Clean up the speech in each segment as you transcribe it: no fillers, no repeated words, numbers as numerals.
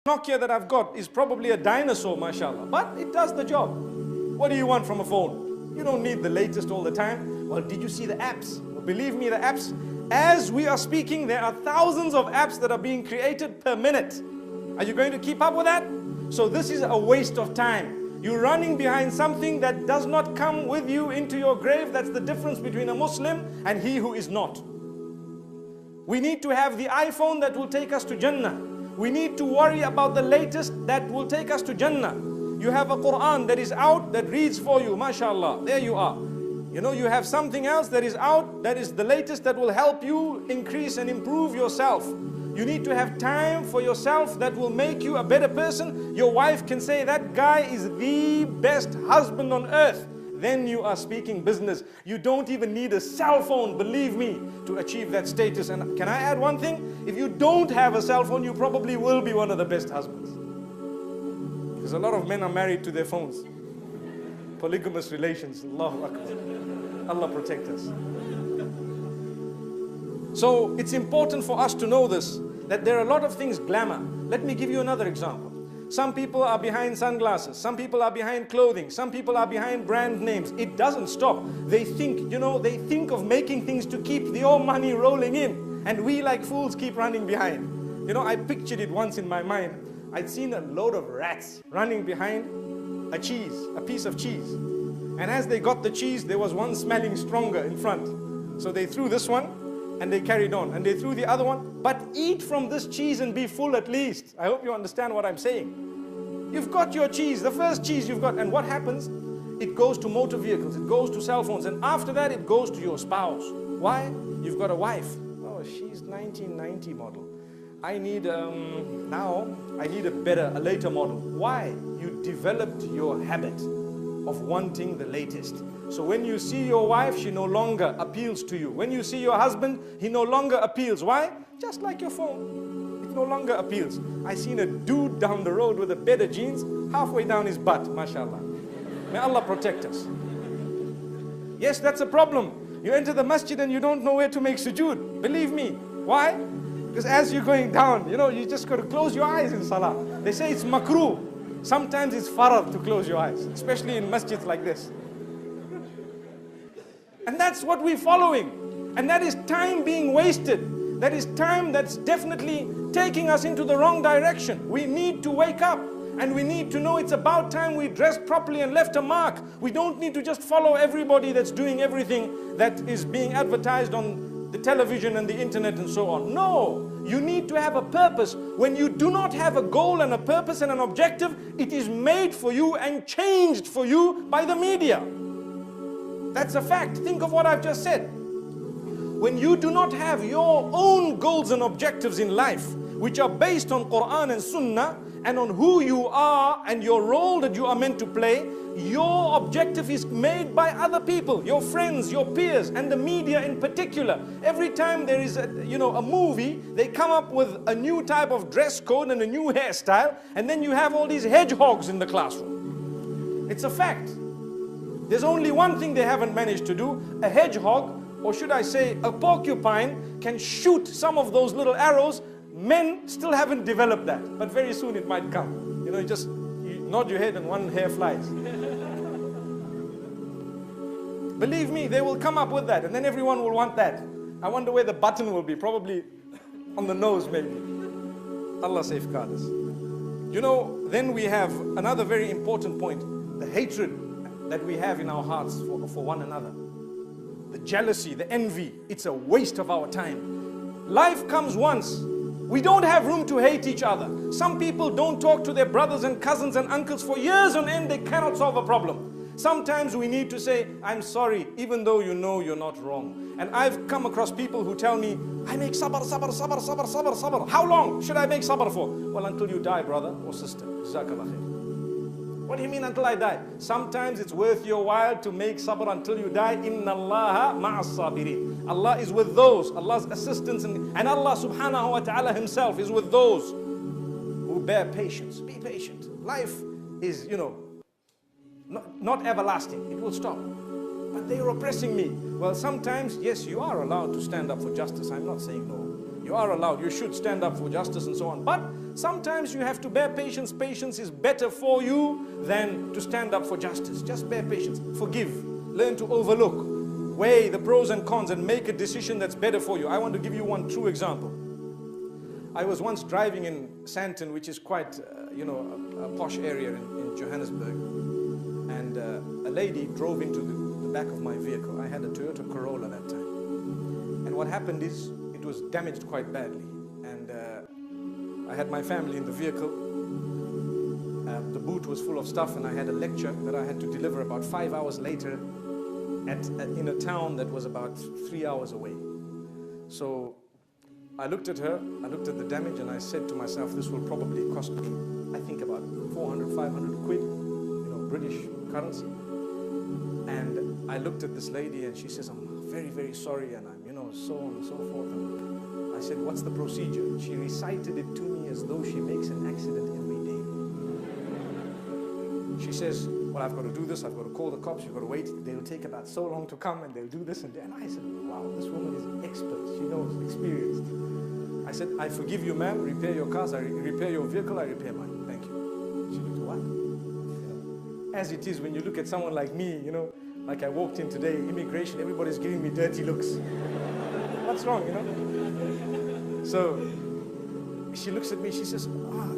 Nokia that I've got is probably a dinosaur, mashallah, but it does the job. What do you want from a phone? You don't need the latest all the time. Well, did you see the apps? Well, believe me, the apps, as we are speaking, there are thousands of apps that are being created per minute. Are you going to keep up with that? So this is a waste of time. You're running behind something that does not come with you into your grave. That's the difference between a Muslim and he who is not. We need to have the iPhone that will take us to Jannah. We need to worry about the latest that will take us to Jannah. You have a Quran that is out that reads for you, mashallah, there you are. You know, you have something else that is out, that is the latest, that will help you increase and improve yourself. You need to have time for yourself that will make you a better person. Your wife can say, that guy is the best husband on earth. Then you are speaking business. You don't even need a cell phone, believe me, to achieve that status. And can I add one thing? If you don't have a cell phone, you probably will be one of the best husbands. Because a lot of men are married to their phones. Polygamous relations. Allahu Akbar. Allah protect us. So it's important for us to know this, that there are a lot of things glamour. Let me give you another example. Some people are behind sunglasses, some people are behind clothing, some people are behind brand names. It doesn't stop. They think, they think of making things to keep the money rolling in. And we like fools keep running behind. I pictured it once in my mind. I'd seen a load of rats running behind a piece of cheese. And as they got the cheese, there was one smelling stronger in front. So they threw this one and they carried on. And they threw the other one. But eat from this cheese and be full at least. I hope you understand what I'm saying. You've got your cheese, the first cheese you've got. And what happens? It goes to motor vehicles, it goes to cell phones. And after that, it goes to your spouse. Why? You've got a wife. Oh, she's 1990 model. I need, a later model. Why? You developed your habit of wanting the latest. So when you see your wife, she no longer appeals to you. When you see your husband, he no longer appeals. Why? Just like your phone. It no longer appeals. I seen a dude down the road with a bed of jeans, halfway down his butt, mashallah. May Allah protect us. Yes, that's a problem. You enter the masjid and you don't know where to make sujood. Believe me. Why? Because as you're going down, you just got to close your eyes in salah. They say it's makruh. Sometimes it's farad to close your eyes, especially in masjids like this. And that's what we're following. And that is time being wasted. That is time that's definitely taking us into the wrong direction. We need to wake up. And we need to know it's about time we dressed properly and left a mark. We don't need to just follow everybody that's doing everything that is being advertised on the television and the internet and so on. No, you need to have a purpose. When you do not have a goal and a purpose and an objective, it is made for you and changed for you by the media. That's a fact. Think of what I've just said. When you do not have your own goals and objectives in life, which are based on Quran and Sunnah, and on who you are and your role that you are meant to play, your objective is made by other people, your friends, your peers, and the media in particular. Every time there is a movie, they come up with a new type of dress code and a new hairstyle, and then you have all these hedgehogs in the classroom. It's a fact. There's only one thing they haven't managed to do. A hedgehog, or should I say a porcupine, can shoot some of those little arrows. Men still haven't developed that, but very soon it might come. You nod your head and one hair flies. Believe me, they will come up with that, and then everyone will want that. I wonder where the button will be, probably on the nose maybe. Allah safeguard us. Then we have another very important point, the hatred that we have in our hearts for one another. The jealousy, the envy, it's a waste of our time. Life comes once. We don't have room to hate each other. Some people don't talk to their brothers and cousins and uncles for years on end. They cannot solve a problem. Sometimes we need to say, I'm sorry, even though you know you're not wrong. And I've come across people who tell me, I make sabr, sabr, sabr, sabr, sabr, sabr. How long should I make sabr for? Well, until you die, brother or sister. Jazakallah khair. What do you mean until I die? Sometimes it's worth your while to make sabr until you die. Inna Allaha ma'as sabirin. Allah is with those, Allah's assistance, and Allah subhanahu wa ta'ala himself is with those who bear patience. Be patient. Life is, not everlasting. It will stop. But they are oppressing me. Well, sometimes, yes, you are allowed to stand up for justice. I'm not saying no. You are allowed. You should stand up for justice and so on. But Sometimes you have to bear patience. Patience is better for you than to stand up for justice. Just bear patience. Forgive. Learn to overlook. Weigh the pros and cons and make a decision that's better for you. I want to give you one true example. I was once driving in Sandton, which is quite, a posh area in Johannesburg. And a lady drove into the back of my vehicle. I had a Toyota Corolla that time. And what happened is, it was damaged quite badly. And I had my family in the vehicle. The boot was full of stuff, and I had a lecture that I had to deliver about 5 hours later in a town that was about 3 hours away. So I looked at her, I looked at the damage, and I said to myself, this will probably cost me, I think, about 400, 500 quid, British currency. And I looked at this lady, and she says, I'm very, very sorry, and I'm, so on and so forth. And I said, what's the procedure? And she recited it to me as though she makes an accident every day. She says, well, I've got to do this, I've got to call the cops, you've got to wait, they'll take about so long to come, and they'll do this and that. And I said, wow, this woman is expert, she knows, experienced. I said, I forgive you, ma'am, repair your cars, I repair your vehicle, I repair mine, thank you. She looked, what? As it is when you look at someone like me, like I walked in today, immigration, everybody's giving me dirty looks. What's wrong, So she looks at me, she says,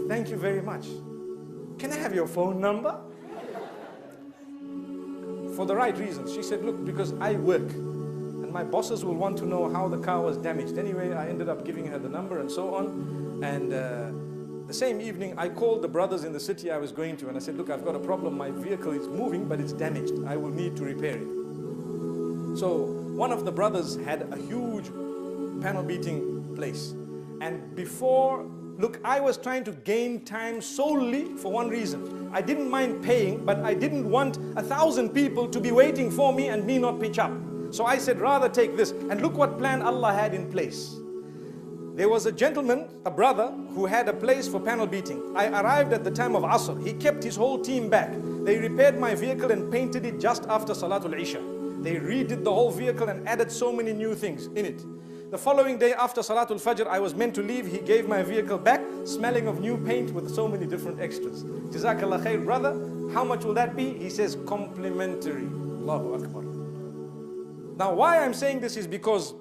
thank you very much. Can I have your phone number? For the right reasons. She said, look, because I work and my bosses will want to know how the car was damaged. Anyway, I ended up giving her the number and so on. And the same evening, I called the brothers in the city I was going to, and I said, look, I've got a problem. My vehicle is moving, but it's damaged. I will need to repair it. So one of the brothers had a huge panel beating place. And look, I was trying to gain time solely for one reason. I didn't mind paying, but I didn't want 1,000 people to be waiting for me and me not pitch up. So I said, rather take this. And look what plan Allah had in place. There was a gentleman, a brother, who had a place for panel beating. I arrived at the time of Asr. He kept his whole team back. They repaired my vehicle and painted it just after Salatul Isha. They redid the whole vehicle and added so many new things in it. The following day after Salatul Fajr, I was meant to leave. He gave my vehicle back, smelling of new paint with so many different extras. Jazakallah khair, brother. How much will that be? He says, complimentary. Allahu Akbar. Now, why I'm saying this is because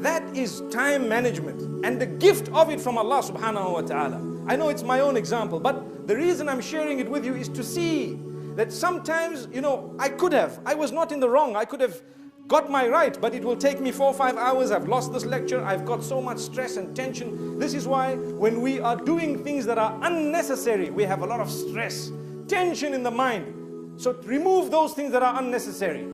that is time management and the gift of it from Allah subhanahu wa ta'ala. I know it's my own example, but the reason I'm sharing it with you is to see that sometimes, I was not in the wrong. I could have got my right, but it will take me 4 or 5 hours. I've lost this lecture. I've got so much stress and tension. This is why when we are doing things that are unnecessary, we have a lot of stress, tension in the mind. So remove those things that are unnecessary.